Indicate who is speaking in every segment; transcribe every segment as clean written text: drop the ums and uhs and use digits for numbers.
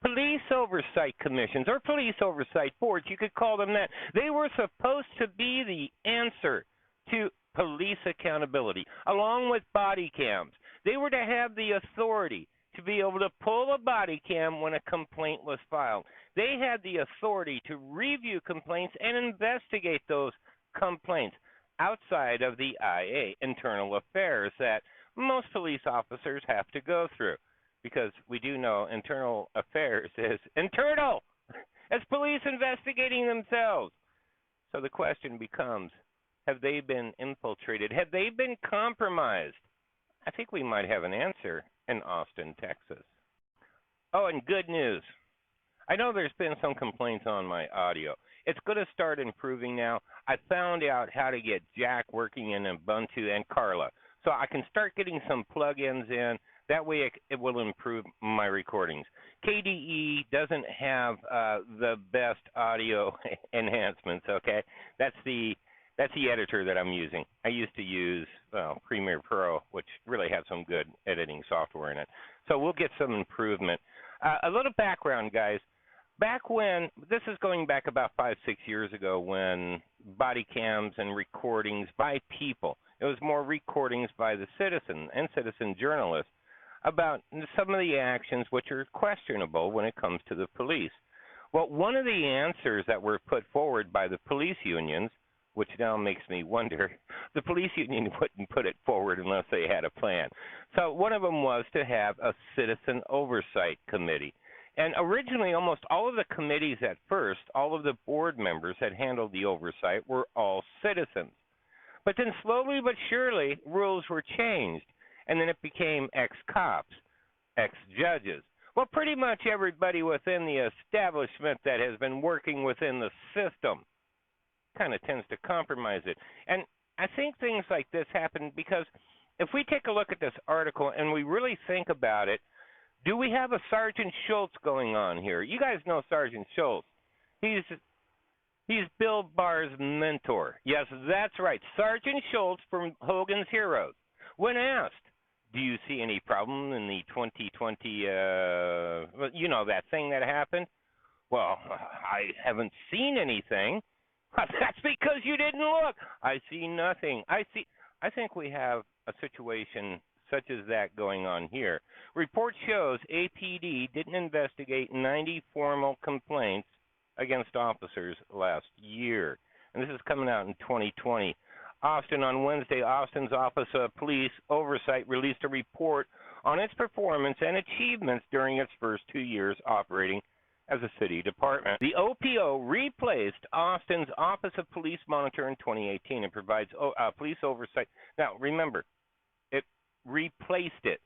Speaker 1: Police oversight commissions or police oversight boards, you could call them that. They were supposed to be the answer to police accountability, along with body cams. They were to have the authority to be able to pull a body cam when a complaint was filed. They had the authority to review complaints and investigate those complaints outside of the IA, internal affairs, that most police officers have to go through. Because we do know internal affairs is internal. It's police investigating themselves. So the question becomes, have they been infiltrated? Have they been compromised? I think we might have an answer in Austin, Texas. Oh, and good news. I know there's been some complaints on my audio. It's going to start improving now. I found out how to get Jack working in Ubuntu and Parler. So I can start getting some plugins in. That way it will improve my recordings. KDE doesn't have the best audio enhancements, okay? That's the editor that I'm using. I used to use Premiere Pro, which really had some good editing software in it. So we'll get some improvement. A little background, guys. Back when, this is going back about 5-6 years ago, when body cams and recordings by people, it was more recordings by the citizen and citizen journalists about some of the actions which are questionable when it comes to the police. Well, one of the answers that were put forward by the police unions, which now makes me wonder, the police union wouldn't put it forward unless they had a plan. So one of them was to have a citizen oversight committee. And originally, almost all of the committees at first, all of the board members that handled the oversight were all citizens. But then slowly but surely, rules were changed. And then it became ex-cops, ex-judges. Well, pretty much everybody within the establishment that has been working within the system kind of tends to compromise it. And I think things like this happen because if we take a look at this article and we really think about it, do we have a Sergeant Schultz going on here? You guys know Sergeant Schultz. He's Bill Barr's mentor. Yes, that's right. Sergeant Schultz from Hogan's Heroes. When asked, do you see any problem in the 2020, you know, that thing that happened? Well, I haven't seen anything. That's because you didn't look. I see nothing. I think we have a situation such as that going on here. Report shows APD didn't investigate 90 formal complaints against officers last year. And this is coming out in 2020. Austin, on Wednesday, Austin's Office of Police Oversight released a report on its performance and achievements during its first 2 years operating as a city department. The OPO replaced Austin's Office of Police Monitor in 2018 and provides police oversight. Now, remember, it replaced it.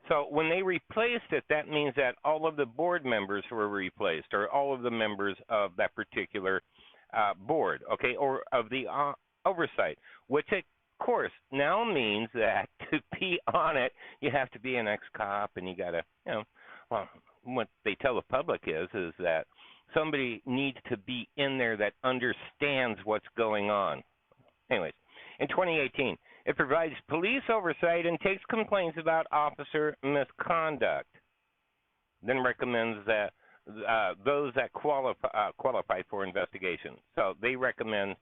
Speaker 1: So when they replaced it, that means that all of the board members were replaced, or all of the members of that particular board, okay, or of the oversight, which of course now means that to be on it, you have to be an ex-cop, and you got to, you know, well, what they tell the public is that somebody needs to be in there that understands what's going on. Anyways, in 2018, it provides police oversight and takes complaints about officer misconduct, then recommends that those that qualify for investigation. So they recommend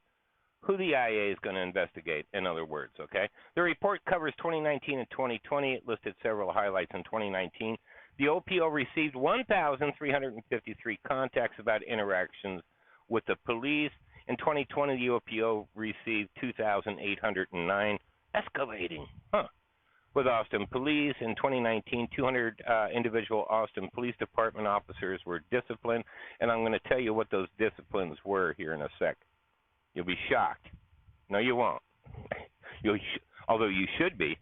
Speaker 1: who the IA is going to investigate, in other words, okay? The report covers 2019 and 2020. It listed several highlights in 2019. The OPO received 1,353 contacts about interactions with the police. In 2020, the OPO received 2,809, escalating, with Austin Police. In 2019, 200 individual Austin Police Department officers were disciplined, and I'm going to tell you what those disciplines were here in a sec. You'll be shocked. No, you won't. Although you should be.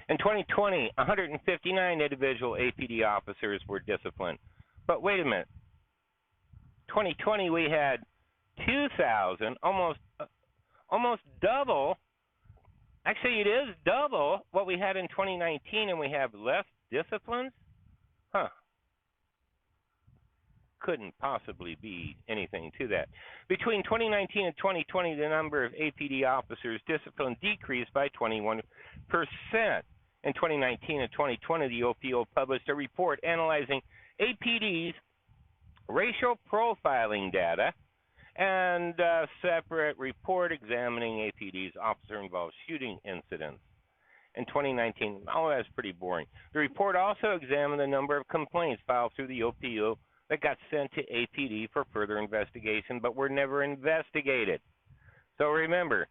Speaker 1: In 2020, 159 individual APD officers were disciplined. But wait a minute. 2020, we had 2,000, almost double. Actually, it is double what we had in 2019, and we have less disciplines? Couldn't possibly be anything to that. Between 2019 and 2020, the number of APD officers disciplined decreased by 21%. In 2019 and 2020, the OPO published a report analyzing APD's racial profiling data and a separate report examining APD's officer-involved shooting incidents. In 2019, that's pretty boring. The report also examined the number of complaints filed through the OPO that got sent to APD for further investigation but were never investigated. So remember,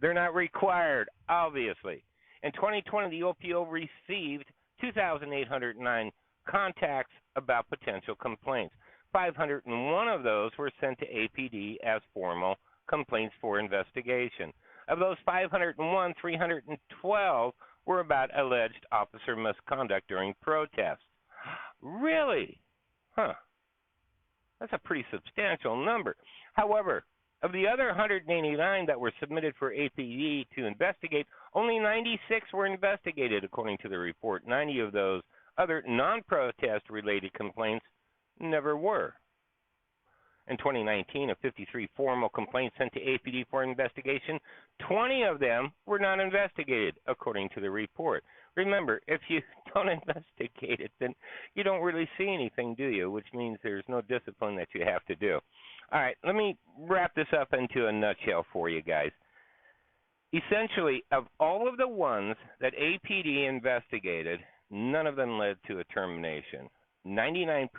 Speaker 1: they're not required, obviously. In 2020, the OPO received 2,809 contacts about potential complaints. 501 of those were sent to APD as formal complaints for investigation. Of those 501, 312 were about alleged officer misconduct during protests. Really? Huh. That's a pretty substantial number. However, of the other 189 that were submitted for APD to investigate, only 96 were investigated, according to the report. 90 of those other non-protest related complaints never were. In 2019, of 53 formal complaints sent to APD for investigation, 20 of them were not investigated, according to the report. Remember, if you don't investigate it, then you don't really see anything, do you? Which means there's no discipline that you have to do. All right, let me wrap this up into a nutshell for you guys. Essentially, of all of the ones that APD investigated, none of them led to a termination. 99%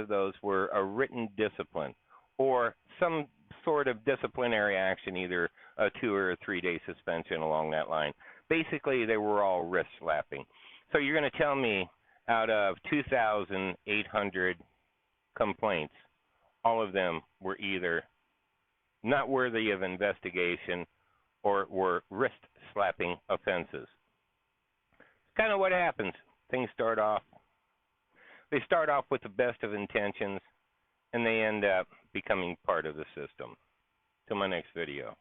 Speaker 1: of those were a written discipline or some sort of disciplinary action, either a 2 or a 3-day suspension along that line. Basically, they were all wrist slapping. So you're going to tell me out of 2,800 complaints, all of them were either not worthy of investigation or were wrist slapping offenses. It's kind of what happens. Things start off with the best of intentions, and they end up becoming part of the system. Till my next video.